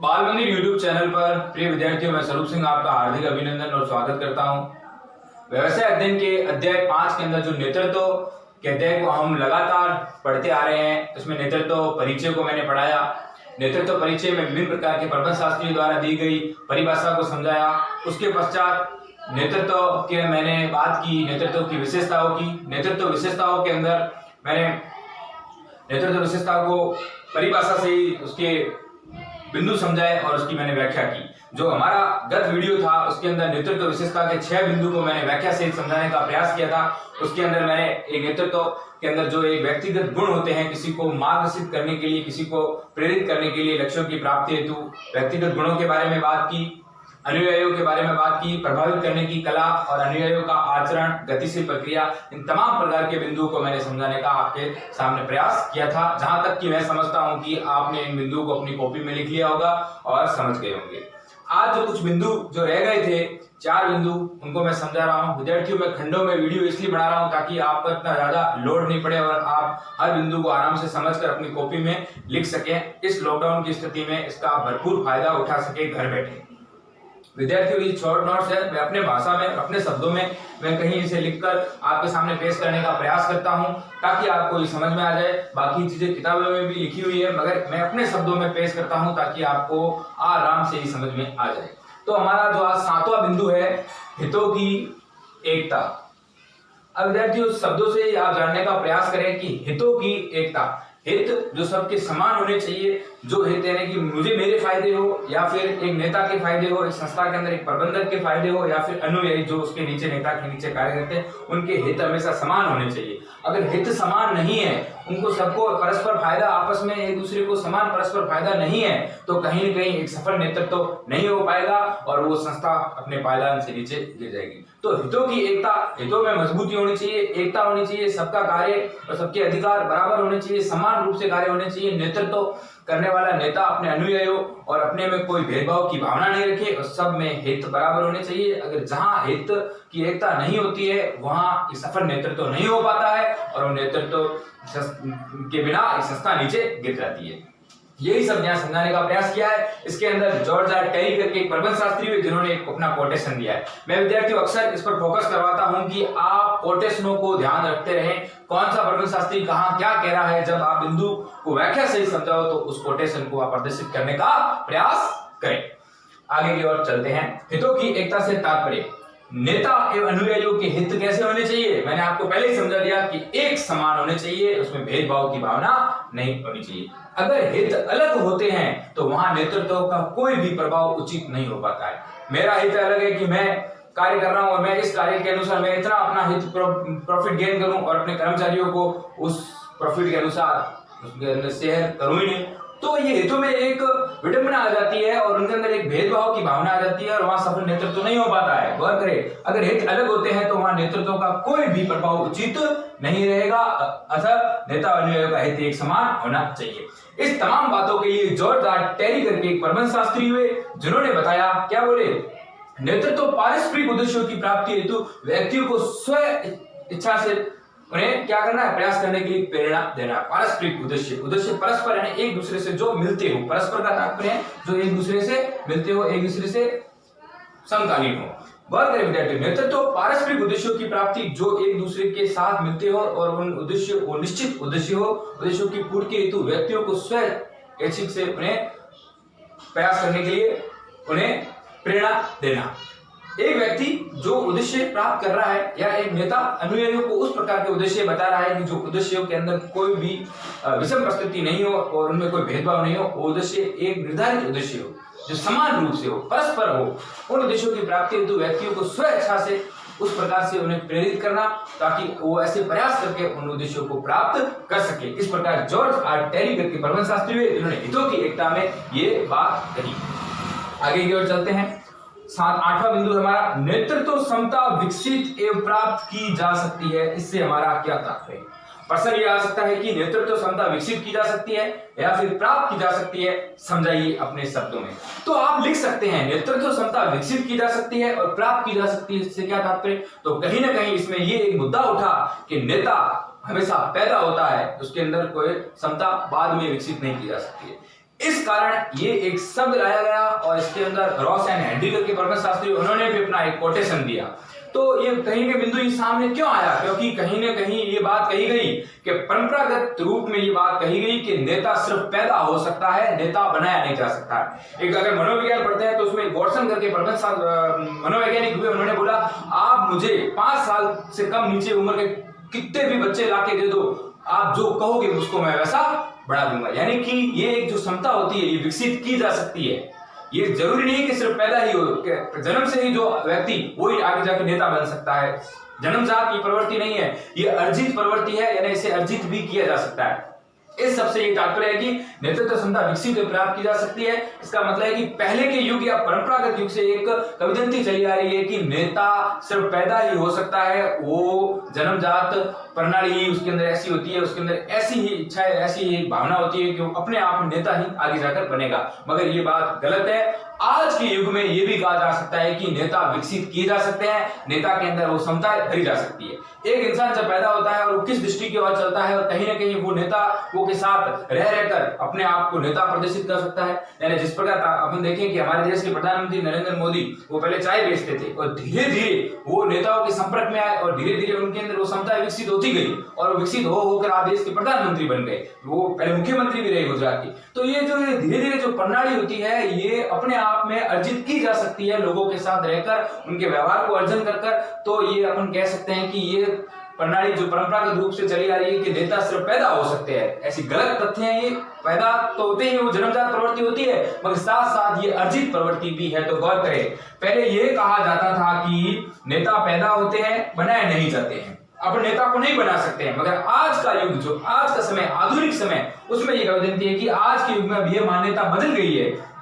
बाल मंदिर YouTube channel पर प्रिय विद्यार्थियों, मैं स्वरूप सिंह आपका हार्दिक अभिनंदन और स्वागत करता हूं। व्यवसाय अध्ययन के अध्याय 5 के अंदर जो नेतृत्व के अध्याय को हम लगातार पढ़ते आ रहे हैं, उसमें नेतृत्व परिचय को मैंने पढ़ाया। नेतृत्व परिचय में विभिन्न प्रकार के प्रबंध शास्त्रियों द्वारा दी गई परिभाषा को समझाया। उसके पश्चात नेतृत्व के मैंने बात की, नेतृत्व की विशेषताओं की। नेतृत्व विशेषताओं के अंदर मैंने नेतृत्व विशेषताओं को परिभाषा से ही उसके बिंदु समझाए और उसकी मैंने व्याख्या की। जो हमारा गत वीडियो था उसके अंदर नेतृत्व विशेषता के 6 बिंदु को मैंने व्याख्या से समझाने का प्रयास किया था। उसके अंदर मैंने एक नेतृत्व के अंदर जो एक व्यक्तिगत गुण होते हैं, किसी को मार्गदर्शित करने के लिए, किसी को प्रेरित करने के लिए, लक्ष्यों की प्राप्ति हेतु व्यक्तिगत गुणों के बारे में बात की, अनुयायियों के बारे में बात की, प्रभावित करने की कला और अनुयायियों का आचरण, गतिशील प्रक्रिया, इन तमाम प्रकार के बिंदुओं को मैंने समझाने का आपके सामने प्रयास किया था। जहां तक कि मैं समझता हूं कि आपने इन बिंदुओं को अपनी कॉपी में लिख लिया होगा और समझ गए होंगे। आज जो कुछ बिंदु जो रह गए थे, 4 बिंदु, उनको मैं समझा रहा हूं। विद्यार्थियों, मैं खंडों में वीडियो इसलिए बना रहा हूं ताकि आप पर इतना ज्यादा लोड नहीं पड़े और आप हर बिंदु को आराम से समझकर अपनी कॉपी में लिख सकें। इस लॉकडाउन की स्थिति में इसका भरपूर फायदा उठा सके घर बैठे। विद्यार्थियों की शॉर्ट नोट्स है, मैं अपने भाषा में, अपने शब्दों में मैं कहीं इसे लिखकर आपके सामने पेश करने का प्रयास करता हूं ताकि आपको ये समझ में आ जाए। बाकी चीजें किताबों में भी लिखी हुई है, मगर मैं अपने शब्दों में पेश करता हूं ताकि आपको आराम से ही समझ में आ जाए। तो हमारा जो आज 7वां बिंदु है, हितों की एकता। अब विद्यार्थियों, शब्दों से आप जानने का प्रयास करें कि हितों की एकता। हित जो सबके समान होने चाहिए, जो हित यानी कि मुझे मेरे फायदे हो या फिर एक नेता के फायदे हो, एक संस्था के अंदर एक प्रबंधक के फायदे हो या फिर अनुयायी जो उसके नीचे, नेता के नीचे कार्य करते हैं, उनके हित हमेशा समान होने चाहिए। अगर हित समान नहीं है, उनको सबको परस्पर फायदा, आपस में एक दूसरे को समान परस्पर फायदा नहीं है, तो कहीं न कहीं एक सफल नेतृत्व तो नहीं हो पाएगा और वो संस्था अपने पायदान से नीचे गिर जाएगी। तो हितों की एकता, हितों में मजबूती होनी चाहिए, एकता होनी चाहिए, सबका कार्य और सबके अधिकार बराबर होने चाहिए, समान रूप से कार्य होने चाहिए। नेतृत्व करने वाला नेता अपने अनुयायियों और अपने में कोई भेदभाव की भावना नहीं रखे और सब में हित बराबर होने चाहिए। अगर जहां हित की एकता नहीं होती है, वहां सफल नेतृत्व नहीं हो पाता है और वो नेतृत्व के बिना एक संस्था नीचे गिर जाती है। यही सब यहाँ समझाने का प्रयास किया है। इसके अंदर जॉर्ज आर टेरी करके एक प्रबंध शास्त्री हुए जिन्होंने एक अपना कोटेशन दिया है। मैं विद्यार्थियों अक्सर इस पर फोकस करवाता हूं कि आप कोटेशनों को ध्यान रखते रहें, कौन सा प्रबंध शास्त्री कहाँ क्या कह रहा है। जब आप बिंदु को व्याख्या सही समझाओ तो उस कोटेशन को आप प्रदर्शित करने का प्रयास करें। आगे की ओर चलते हैं। हितों की एकता से तात्पर्य नेता एवं अनुयायियों के हित कैसे होने चाहिए। मैंने आपको पहले ही समझा दिया कि एक समान होने चाहिए, उसमें भेदभाव की भावना नहीं होनी चाहिए। अगर हित अलग होते हैं तो वहां नेतृत्व का कोई भी प्रभाव उचित नहीं हो पाता है। मेरा हित अलग है कि मैं कार्य कर रहा हूं और मैं इस कार्य के अनुसार मैं इतना अपना हित प्रॉफिट गेन करूं और अपने कर्मचारियों को उस प्रॉफिट के अनुसार उसके अंदर शेयर करूं ही नहीं, तो ये हितों में एक विडंबना आ जाती है और उनके अंदर एक भेदभाव की भावना आ जाती है और वहां सफल नेतृत्व नहीं हो पाता है। गौर करें, अगर हित अलग होते हैं तो वहां नेतृत्व का कोई भी प्रभाव उचित नहीं रहेगा। अतः नेता और अनुयायियों का हित एक समान होना चाहिए। इस तमाम बातों के लिए जॉर्ज आर टेरी करके एक प्रबंध शास्त्री हुए जिन्होंने बताया, क्या बोले, नेतृत्व पारस्परिक उद्देश्यों की प्राप्ति हेतु व्यक्तियों को स्व इच्छा से उन्हें क्या करना है, प्रयास करने के लिए प्रेरणा देना। पारस्परिक उद्देश्य, उद्देश्य परस्पर है, एक दूसरे से जो मिलते हो, परस्पर का तात्पर्य है जो एक दूसरे से मिलते हो, एक दूसरे से समकालीन हो। गौर करें विद्यार्थी, नेतृत्व पारस्परिक उद्देश्यों की प्राप्ति, जो एक दूसरे के साथ मिलते हो और उन उद्देश्यों को निश्चित उद्देश्य हो, उद्देश्यों की पूर्ति हेतु व्यक्तियों को स्व ऐच्छिक से उन्हें प्रयास करने के लिए उन्हें प्रेरणा देना। एक व्यक्ति जो उद्देश्य प्राप्त कर रहा है या एक नेता अनुयायियों को उस प्रकार के उद्देश्य बता रहा है कि जो उद्देश्यों के अंदर कोई भी विषम परिस्थिति नहीं हो और उनमें कोई भेदभाव नहीं हो, वो उद्देश्य एक निर्धारित उद्देश्य हो जो समान रूप से हो, परस्पर हो। उन उद्देश्यों की प्राप्ति हेतु व्यक्तियों को स्वेच्छा से उस प्रकार से उन्हें प्रेरित करना ताकि वो ऐसे प्रयास करके उन उद्देश्यों को प्राप्त कर सके। इस प्रकार जॉर्ज आर टेरी करके प्रबंध शास्त्री हुए जिन्होंने हितों की एकता में ये बात कही। आगे की ओर चलते हैं। 8वां बिंदु हमारा, नेतृत्व क्षमता विकसित एवं प्राप्त की जा सकती है। इससे हमारा क्या तात्पर्य। प्रश्न ये आ सकता है कि नेतृत्व क्षमता विकसित की जा सकती है या फिर प्राप्त की जा सकती है, समझाइए अपने शब्दों में। तो आप लिख सकते हैं नेतृत्व क्षमता विकसित की जा सकती है और प्राप्त की जा सकती है। इससे क्या तात्पर्य, तो कहीं ना कहीं इसमें ये एक मुद्दा उठा कि नेता हमेशा पैदा होता है, उसके अंदर कोई क्षमता बाद में विकसित नहीं की जा सकती है। इस कारण ये एक शब्द लाया गया और इसके अंदर रॉस एंड हेनरी करके परमाशास्त्री उन्होंने भी अपना एक कोटेशन दिया। तो ये कहीं के बिंदु इस सामने क्यों आया? क्योंकि कहीं ना कहीं ये बात कही गई कि परंपरागत रूप में ये बात कही गई कि नेता सिर्फ पैदा हो सकता है, नेता बनाया नहीं जा सकता है। एक अगर मनोविज्ञान पढ़ते हैं तो उसमें वॉटसन करके मनोवैज्ञानिक हुए, उन्होंने बोला आप मुझे 5 साल से कम नीचे उम्र के कितने भी बच्चे लाके दे दो, आप जो कहोगे उसको मैं वैसा बढ़ा दूंगा। यानी कि ये एक जो क्षमता होती है ये विकसित की जा सकती है। ये जरूरी नहीं कि सिर्फ पैदा ही हो, जन्म से ही जो व्यक्ति वो ही आगे जाके नेता बन सकता है। जन्मजात की प्रवृत्ति नहीं है, ये अर्जित प्रवृत्ति है, यानी इसे अर्जित भी किया जा सकता है। इस सबसे ये तात्पर्य है कि नेतृत्व क्षमता विकसित प्राप्त की जा सकती है। इसका मतलब है कि पहले के युग या परंपरागत युग से एक किंवदंती चली आ रही है कि नेता सिर्फ पैदा ही हो सकता है, वो जन्मजात प्रणाली ही उसके अंदर ऐसी होती है, उसके अंदर ऐसी ही इच्छा है, ऐसी ही भावना होती है कि वो अपने आप नेता ही आगे जाकर बनेगा। मगर ये बात गलत है। आज के युग में यह भी कहा जा सकता है कि नेता विकसित किए जा सकते हैं, नेता के अंदर वो क्षमता भरी जा सकती है। एक इंसान जब पैदा होता है और वो किस दृष्टि की ओर चलता है और कहीं ना कहीं वो नेता वो के साथ रह रहकर अपने आप को नेता प्रदर्शित कर सकता है। यानी जिस प्रकार अपन देखें कि हमारे देश के प्रधानमंत्री नरेंद्र मोदी वो पहले चाय बेचते थे और धीरे धीरे वो नेताओं के संपर्क में आए और धीरे धीरे उनके अंदर वो क्षमता विकसित होती गई और वो विकसित होकर आज देश के प्रधानमंत्री बन गए। वो पहले मुख्यमंत्री भी रहे गुजरात की। तो ये जो धीरे धीरे जो प्रणाली होती है ये अपने आप में अर्जित की जा सकती है, लोगों के साथ रहकर उनके व्यवहार को अर्जन कर। तो ये अपन कह सकते हैं कि ये प्रणाली जो परंपरागत रूप से चली आ रही है कि नेता सिर्फ पैदा हो सकते हैं, ऐसी गलत तथ्य है। ये पैदा तो होते ही वो जन्मजात प्रवृत्ति होती है, मगर साथ साथ ये अर्जित प्रवृत्ति भी है। तो गौर करें, पहले ये कहा जाता था कि नेता पैदा होते हैं, बनाए नहीं जाते हैं। अब नेता को नहीं बना सकते हैं, मगर आज का युग जो आज का समय आधुनिक समय उसमें ये किंवदंती है कि आज के युग में अब ये मान्यता बदल गई है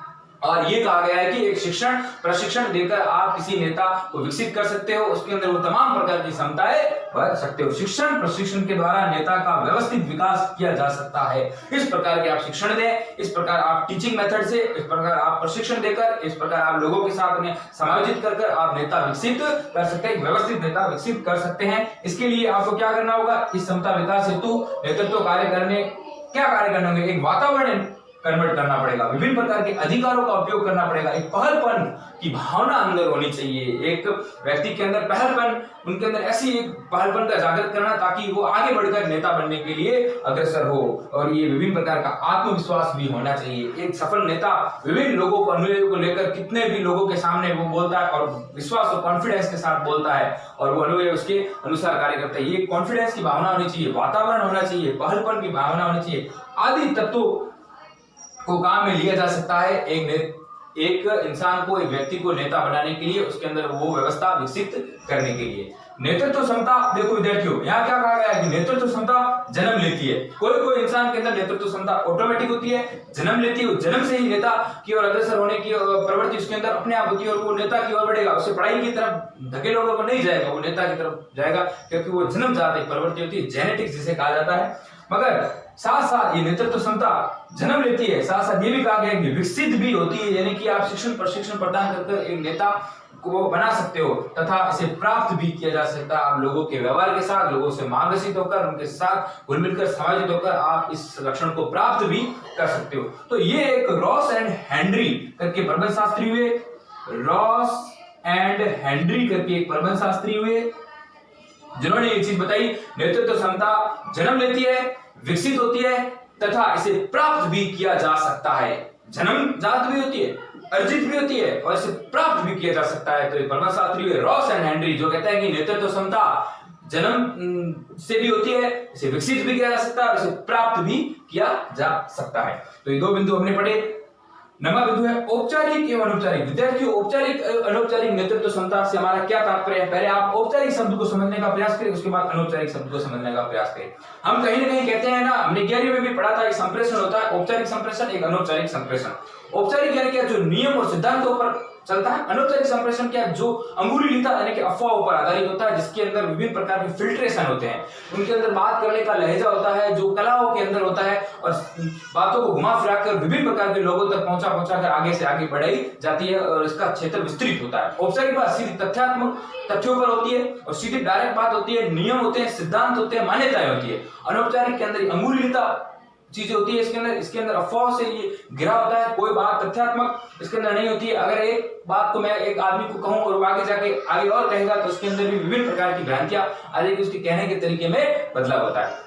और ये कहा गया है कि एक शिक्षण प्रशिक्षण देकर आप किसी नेता को विकसित कर सकते हो, उसके अंदर वो तमाम प्रकार की क्षमताएं भर सकते हो। शिक्षण प्रशिक्षण के द्वारा नेता का व्यवस्थित विकास किया जा सकता है। इस प्रकार के आप शिक्षण दें, इस प्रकार आप टीचिंग मेथड से, इस प्रकार आप प्रशिक्षण देकर, इस प्रकार आप लोगों के साथ में समायोजित कर आप नेता विकसित कर सकते हैं, व्यवस्थित नेता विकसित कर सकते हैं। इसके लिए आपको क्या करना होगा? इस क्षमता विकास हेतु नेतृत्व कार्य करने क्या कार्य करना होगा? एक वातावरण कन्वर्ट करना पड़ेगा, विभिन्न प्रकार के अधिकारों का उपयोग करना पड़ेगा, एक पहलपन की भावना अंदर होनी चाहिए, एक व्यक्ति के अंदर पहलपन, उनके अंदर ऐसी एक पहलपन का जागृत करना ताकि वो आगे बढ़कर नेता बनने के लिए अग्रसर हो। और ये विभिन्न प्रकार का आत्मविश्वास भी होना चाहिए। एक सफल नेता विभिन्न लोगों को अनुयायियों को लेकर कितने भी लोगों के सामने वो बोलता है और विश्वास और कॉन्फिडेंस के साथ बोलता है और वो अनुयायी उसके अनुसार कार्य करता है। ये कॉन्फिडेंस की भावना होनी चाहिए, वातावरण होना चाहिए, पहलपन की भावना होनी चाहिए, आदि तत्वों को काम में लिया जा सकता है। एक इंसान को, एक व्यक्ति को नेता बनाने के लिए, उसके अंदर वो व्यवस्था विकसित करने के लिए। नेतृत्व क्षमता, देखो विद्यार्थियों, यहाँ क्या कहा गया है कि नेतृत्व क्षमता जन्म लेती है। कोई इंसान के अंदर नेतृत्व क्षमता ऑटोमेटिक होती है, जन्म लेती है। जन्म से ही नेता की ओर अग्रसर होने की प्रवृत्ति उसके अंदर अपने आप होती है और वो नेता की ओर बढ़ेगा। उसे पढ़ाई की तरफ धकेलोगे वो नहीं जाएगा, वो नेता की तरफ जाएगा, क्योंकि वो जन्मजात एक प्रवृत्ति होती है, जेनेटिक्स जिसे कहा जाता है। मगर साथ साथ ये नेतृत्व क्षमता जन्म लेती है, साथ साथ ये भी कहा गया कि विकसित भी होती है। यानी कि आप शिक्षण प्रशिक्षण प्रदान कर एक नेता को बना सकते हो तथा इसे प्राप्त भी किया जा सकता है। आप लोगों के व्यवहार के साथ, लोगों से मार्गदर्शित होकर, उनके साथ घुल मिलकर समायोजित होकर आप इस लक्षण को प्राप्त भी कर सकते हो। तो ये एक रॉस एंड हेनरी करके प्रबंध शास्त्री हुए, रॉस एंड हेनरी करके एक प्रबंध शास्त्री हुए, जिन्होंने ये चीज बताई, नेतृत्व क्षमता जन्म लेती है, विकसित होती है तथा इसे प्राप्त भी किया जा सकता है। जन्मजात भी होती है, अर्जित भी होती है और इसे प्राप्त भी किया जा सकता है। तो ये परमाशास्त्री हुए रॉस एंड हेनरी, जो कहते हैं कि नेतृत्व क्षमता जन्म से भी होती है, इसे विकसित भी किया जा सकता है और इसे प्राप्त भी किया जा सकता है। तो ये दो बिंदु हमने पढ़े। नवा बिंदु है औपचारिक एवं अनौपचारिक। विद्यार्थियों, औपचारिक अनौपचारिक नेतृत्व क्षमता से हमारा क्या तात्पर्य है? पहले आप औपचारिक शब्द को समझने का प्रयास करें, उसके बाद अनौपचारिक शब्द को समझने का प्रयास करें। हम कहीं ना कहीं कहते हैं ना, हमने 11वीं में भी पढ़ा था, एक संप्रेषण होता है, औपचारिक संप्रेषण, एक अनौपचारिक संप्रेषण। औपचारिक यानी क्या? जो नियम और सिद्धांतों पर चलता है। अनौपचारिक संप्रेषण क्या? जो अंगुलीलिता यानी कि अफवाहों पर आधारित होता है, जिसके अंदर विभिन्न प्रकार के फिल्ट्रेशन होते हैं, उनके अंदर बात करने का लहजा होता है, जो कलाओं के अंदर होता है और बातों को घुमा फिरा कर विभिन्न प्रकार के लोगों तक पहुंचा कर आगे से आगे बढ़ाई जाती है और इसका क्षेत्र विस्तृत होता है। औपचारिक बात सीधी तथ्यात्मक तथ्यों पर होती है और सीधी डायरेक्ट बात होती है, नियम होते हैं, सिद्धांत होते हैं, मान्यताएं होती है। अनौपचारिक के अंदर अंगुलीलिता चीजें होती है इसके अंदर अफवाह से ये घिरा होता है, कोई बात तथ्यात्मक इसके अंदर नहीं होती है। अगर एक बात को मैं एक आदमी को कहूं और वो आगे जाके आगे और कहेगा तो उसके अंदर भी विभिन्न प्रकार की भ्रांतियां आ जाएगी, उसके कहने के तरीके में बदलाव होता है।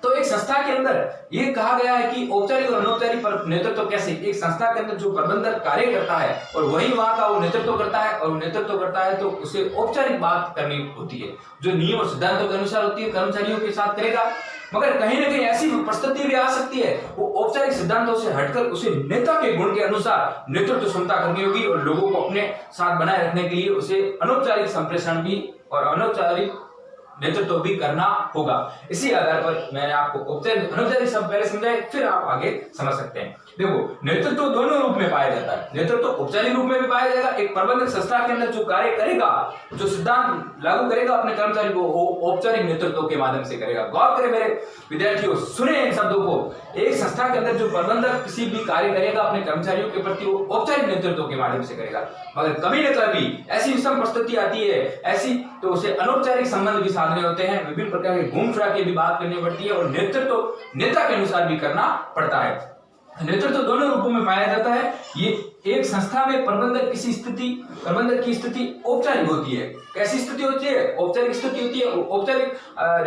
तो एक संस्था के अंदर ये कहा गया है कि औपचारिक और अनौपचारिक नेतृत्व कैसे, एक संस्था के अंदर जो प्रबंधक कार्य करता है और वही वहां का वो नेतृत्व करता है, और नेतृत्व करता है तो उसे औपचारिक बात करनी होती है जो नियम और सिद्धांतों के अनुसार होती है, कर्मचारियों के साथ करेगा। मगर कहीं ना कहीं ऐसी परिस्थिति भी आ सकती है वो औपचारिक सिद्धांतों से हटकर उसे नेता के गुण के अनुसार नेतृत्व क्षमता करनी होगी और लोगों को अपने साथ बनाए रखने के लिए उसे अनौपचारिक संप्रेषण भी और अनौपचारिक नेतृत्व भी करना होगा। इसी आधार पर मैंने आपको औपचारिक अनौपचारिक सब पहले समझाए, फिर आप आगे समझ सकते हैं। देखो नेतृत्व दोनों रूप में पाया जाता है, नेतृत्व औपचारिक रूप में भी पाया जाएगा, एक प्रबंधक संस्था के अंदर जो कार्य करेगा, जो सिद्धांत लागू करेगा अपने कर्मचारी को, वो औपचारिक नेतृत्व के माध्यम से करेगा। गौर करें मेरे विद्यार्थियों, सुने इन शब्दों को, एक संस्था के अंदर जो प्रबंधक किसी भी कार्य करेगा अपने कर्मचारियों के प्रति वो औपचारिक नेतृत्व के माध्यम से करेगा। मगर कभी न कभी ऐसी विषम परिस्थिति आती है ऐसी तो उसे अनौपचारिक संबंध भी साधने होते हैं, विभिन्न प्रकार के घूम फिरा के भी बात करनी पड़ती है और नेतृत्व नेता के अनुसार भी करना पड़ता है। नेतृत्व दोनों रूपों में पाया जाता है। ये एक संस्था में प्रबंधक की स्थिति औपचारिक होती है। कैसी स्थिति होती है? औपचारिक स्थिति होती है। औपचारिक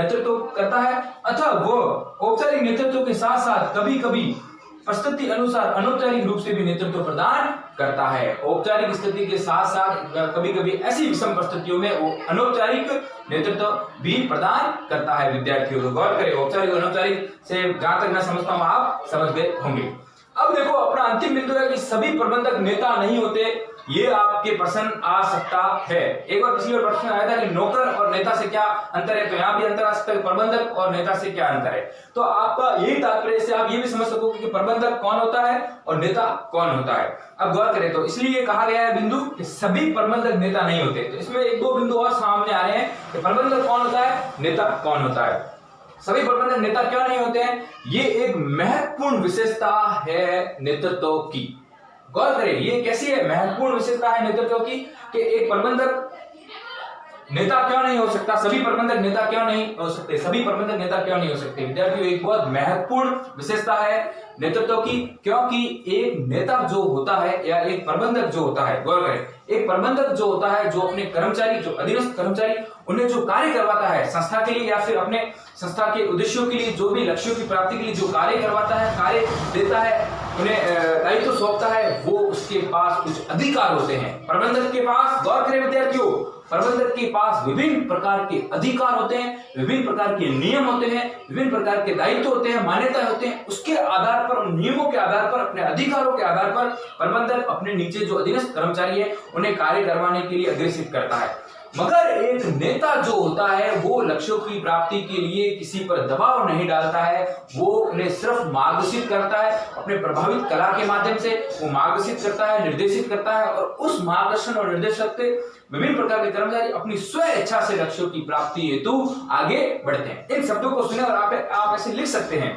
नेतृत्व करता है अथवा वो औपचारिक नेतृत्व के साथ साथ कभी कभी परिस्थिति अनुसार अनौपचारिक रूप से भी नेतृत्व प्रदान करता है। औपचारिक स्थिति के साथ साथ कभी कभी ऐसी विषम परिस्थितियों में वो अनौपचारिक नेतृत्व भी प्रदान करता है। विद्यार्थियों को गौर करें, औपचारिक और अनौपचारिक से जहां तक मैं समझता हूं आप समझ गए होंगे। अब देखो अपना अंतिम बिंदु है कि सभी प्रबंधक नेता नहीं होते, ये आपके प्रश्न आ सकता है। एक बार पिछली बार प्रश्न आया था कि नौकर और नेता से क्या अंतर है, तो यहाँ भी अंतर आ सकता है, प्रबंधक और नेता से क्या अंतर है। तो आपका यही तात्पर्य से आप ये भी समझ सकोगे कि प्रबंधक कौन होता है और नेता कौन होता है। अब गौर करें तो इसलिए कहा गया है बिंदु कि सभी प्रबंधक नेता नहीं होते। तो इसमें एक दो बिंदु और सामने आ रहे हैं कि प्रबंधक कौन होता है, नेता कौन होता है। सभी प्रबंधक नेता क्यों नहीं होते हैं, ये एक महत्वपूर्ण विशेषता है नेतृत्व की। गौर करें ये कैसी है, महत्वपूर्ण विशेषता है नेतृत्व की कि एक प्रबंधक नेता क्यों नहीं हो सकता, सभी प्रबंधक नेता क्यों नहीं हो सकते, सभी प्रबंधक नेता क्यों नहीं हो सकते। विद्यार्थियों एक बहुत महत्वपूर्ण विशेषता है नेतृत्व की, क्योंकि एक नेता जो होता है या एक प्रबंधक जो होता है, गौर करें, एक प्रबंधक जो होता है जो अपने कर्मचारी, जो अधीनस्थ कर्मचारी, उन्हें जो कार्य करवाता है संस्था के लिए या फिर अपने संस्था के उद्देश्यों के लिए, जो भी लक्ष्यों की प्राप्ति के लिए जो कार्य करवाता है, कार्य देता है, उन्हें दायित्व सौंपता है, वो उसके पास कुछ अधिकार होते हैं। प्रबंधक के पास, गौर करें विद्यार्थियों, प्रबंधक के पास विभिन्न प्रकार के अधिकार होते हैं, विभिन्न प्रकार के नियम होते हैं, विभिन्न प्रकार के दायित्व होते हैं, मान्यताएं होते हैं। उसके आधार पर, उन नियमों के आधार पर, अपने अधिकारों के आधार पर प्रबंधक अपने नीचे जो अधीनस्थ कर्मचारी है उन्हें कार्य करवाने के लिए अग्रेसित करता है। मगर एक नेता जो होता है वो लक्ष्यों की प्राप्ति के लिए किसी पर दबाव नहीं डालता है, वो उन्हें सिर्फ मार्गदर्शित करता है, अपने प्रभावित कला के माध्यम से वो मार्गदर्शित करता है, निर्देशित करता है, और उस मार्गदर्शन और निर्देशन से विभिन्न प्रकार के कर्मचारी अपनी स्व इच्छा से लक्ष्यों की प्राप्ति हेतु आगे बढ़ते हैं। इन शब्दों को सुने और आप ऐसे लिख सकते हैं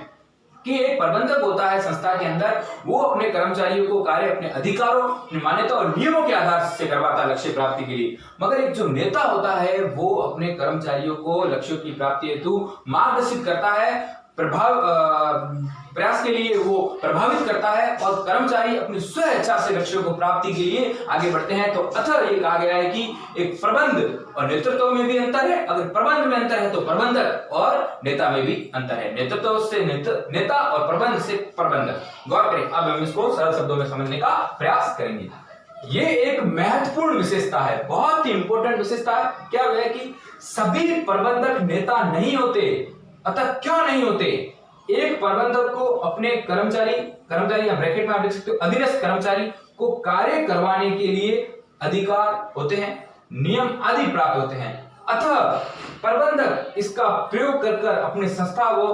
कि एक प्रबंधक होता है संस्था के अंदर, वो अपने कर्मचारियों को कार्य अपने अधिकारों, अपनी मान्यता और नियमों के आधार से करवाता है लक्ष्य प्राप्ति के लिए। मगर एक जो नेता होता है वो अपने कर्मचारियों को लक्ष्यों की प्राप्ति हेतु मार्गदर्शित करता है, प्रयास के लिए वो प्रभावित करता है, और कर्मचारी अपनी स्व इच्छा से लक्ष्यों को प्राप्ति के लिए आगे बढ़ते हैं। तो अतः ये कहा गया है कि एक प्रबंध और नेतृत्व में भी अंतर है। अगर प्रबंध में अंतर है तो प्रबंधक और नेता में भी अंतर है, नेतृत्व से नेता और प्रबंध से प्रबंधक। गौर करें, अब हम इसको सरल शब्दों में समझने का प्रयास करेंगे। ये एक महत्वपूर्ण विशेषता है, बहुत ही इंपॉर्टेंट विशेषता है। क्या है कि सभी प्रबंधक नेता नहीं होते। अतः क्यों नहीं होते? एक प्रबंधक को अपने कर्मचारी या ब्रैकेट में आप देख सकते हो अधीनस्थ कर्मचारी को कार्य करवाने के लिए अधिकार होते हैं, नियम आदि प्राप्त होते हैं। अतः प्रबंधक इसका प्रयोग कर अपने संस्था वो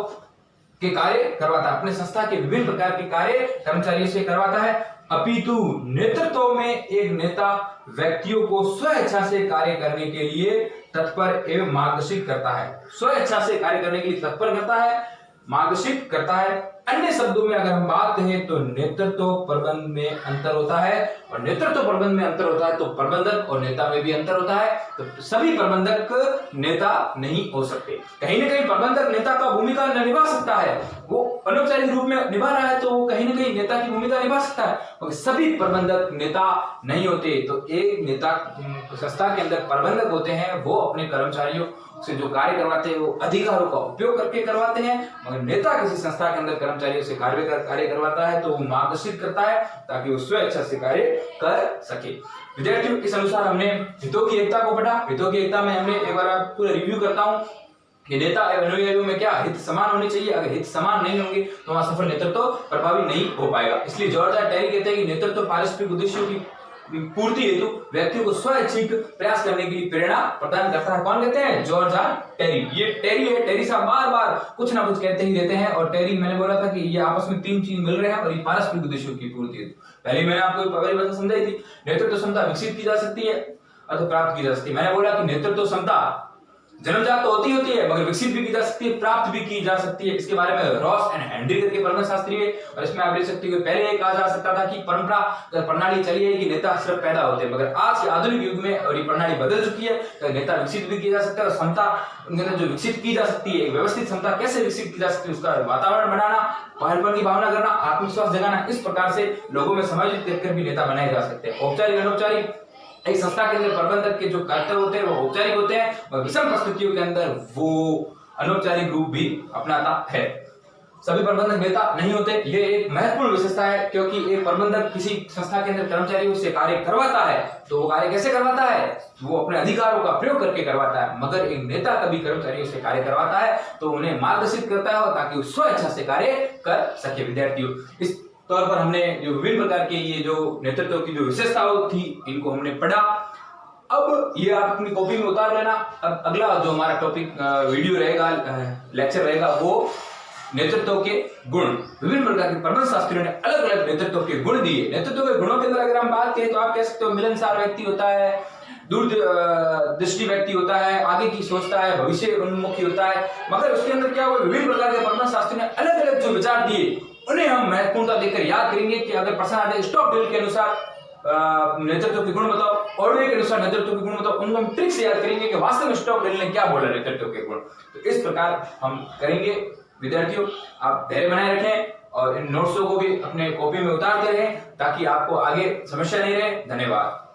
के कार्य करवाता है, अपने संस्था के विभिन्न प्रकार के कार्य कर्मचारियों से करवाता है। अपितु नेतृत्व में एक नेता व्यक्तियों को स्व इच्छा से कार्य करने के लिए तत्पर एवं मार्गदर्शित करता है, स्व इच्छा से कार्य करने के लिए तत्पर करता है, मार्गदर्शित करता है। अन्य शब्दों में अगर हम बात करें तो नेतृत्व प्रबंध में अंतर होता है, और नेतृत्व प्रबंध में अंतर होता है तो प्रबंधक और नेता में भी अंतर होता है। तो सभी प्रबंधक नेता नहीं हो सकते। कहीं ना कहीं प्रबंधक नेता का भूमिका निभा सकता है, वो अनौपचारिक रूप में निभा रहा है तो वो कहीं ना कहीं नेता की भूमिका निभा सकता है, मगर सभी प्रबंधक नेता नहीं होते। तो एक नेता संस्था के अंदर प्रबंधक होते हैं, वो अपने कर्मचारियों से जो कार्य करवाते हैं वो अधिकारों का उपयोग करके करवाते हैं, मगर नेता किसी संस्था के अंदर कर्मचारियों से कार्य करवाता है तो वो मार्गदर्शित करता है ताकि वो स्वेच्छा से कार्य कर सके। विद्यार्थियों, इस अनुसार हमने हितों की एकता को पढ़ा। हितों की एकता में हमने एक बार पूरा रिव्यू करता हूं कि नेता एवं अनुयायियों में क्या हित समान होने चाहिए। अगर हित समान नहीं होंगे तो वहां सफल नेतृत्व प्रभावी नहीं हो पाएगा। इसलिए जॉर्ज आर टेरी कहते हैं कि नेतृत्व पारस्परिक उद्देश्यों की पूर्ति हेतु व्यक्तियों को स्वैच्छिक प्रयास करने की प्रेरणा प्रदान करता है। कौन कहते हैं? George R Terry. ये टेरी है, टेरी साहब बार बार कुछ ना कुछ कहते ही रहते हैं। और टेरी, मैंने बोला था कि ये आपस में तीन चीज मिल रहे हैं और ये पारस्परिक उद्देश्यों की पूर्ति हेतु। पहले मैंने आपको पहली बात समझाई थी, नेतृत्व क्षमता विकसित की जा सकती है अथवा प्राप्त की जा सकती है। मैंने बोला कि नेतृत्व क्षमता जन्मजात तो होती है मगर विकसित भी की जा सकती है, प्राप्त भी की जा सकती है। इसके बारे में रॉस एंड हेनरी करके परंपराशास्त्री है और इसमें आप देख सकते हो पहले ये कहा जा सकता था कि परंपरा प्रणाली चली है कि नेता सिर्फ पैदा होते हैं, मगर आज के आधुनिक युग में और ये प्रणाली बदल चुकी है तो नेता विकसित भी किया जा सकता है। और क्षमता जो विकसित की जा सकती है, व्यवस्थित क्षमता कैसे विकसित की जा सकती है, उसका वातावरण बनाना, पहलपन की भावना करना, आत्मविश्वास जगाना, इस प्रकार से लोगों में समायोजित करके भी नेता बनाए जा सकते हैं। औपचारिक अनौपचारिक एक संस्था के अंदर प्रबंधक के जो कर्तव्य होते हैं वो औपचारिक होते हैं और विषम परिस्थितियों के अंदर वो अनौपचारिक रूप भी अपनाता है। सभी प्रबंधक नेता नहीं होते, ये एक महत्वपूर्ण विशेषता है, क्योंकि एक प्रबंधक किसी संस्था के अंदर कर्मचारियों से कार्य करवाता है तो वो कार्य कैसे करवाता है? वो अपने अधिकारों का प्रयोग करके करवाता है। मगर एक नेता कभी कर्मचारियों से कार्य करवाता है तो उन्हें मार्गदर्शित करता है ताकि वो स्वेच्छा से कार्य कर सके। विद्यार्थियों, इस तौर पर हमने जो विभिन्न प्रकार के ये जो नेतृत्व की जो विशेषताएं थी इनको हमने पढ़ा। अब ये आप अपनी कॉपी में उतार लेना। अब अगला जो हमारा टॉपिक वीडियो रहेगा, लेक्चर रहेगा, वो नेतृत्व के गुण। विभिन्न प्रकार के प्रबंध शास्त्रियों ने अलग अलग नेतृत्व के गुण दिए। नेतृत्व के गुणों के अंदर अगर हम बात करें तो आप कह सकते हो मिलनसार व्यक्ति होता है, दूरदृष्टि व्यक्ति होता है, आगे की सोचता है, भविष्य उन्मुखी होता है। मगर उसके अंदर क्या हुआ, विभिन्न प्रकार के प्रबंध शास्त्रियों ने अलग अलग जो विचार दिए उन्हें हम महत्वपूर्णता देकर याद करेंगे कि अगर प्रश्न आते स्टॉकडेल के अनुसार नेतृत्व के गुण बताओ, ऑर्डर के अनुसार नेतृत्व के गुण बताओ, उनको हम ट्रिक से याद करेंगे कि वास्तव में स्टॉकडेल ने क्या बोला नेतृत्व के गुण। तो इस प्रकार हम करेंगे। विद्यार्थियों, आप धैर्य बनाए रखें और इन नोट्सों को भी अपने कॉपी में उतारते रहें ताकि आपको आगे समस्या नहीं रहे। धन्यवाद।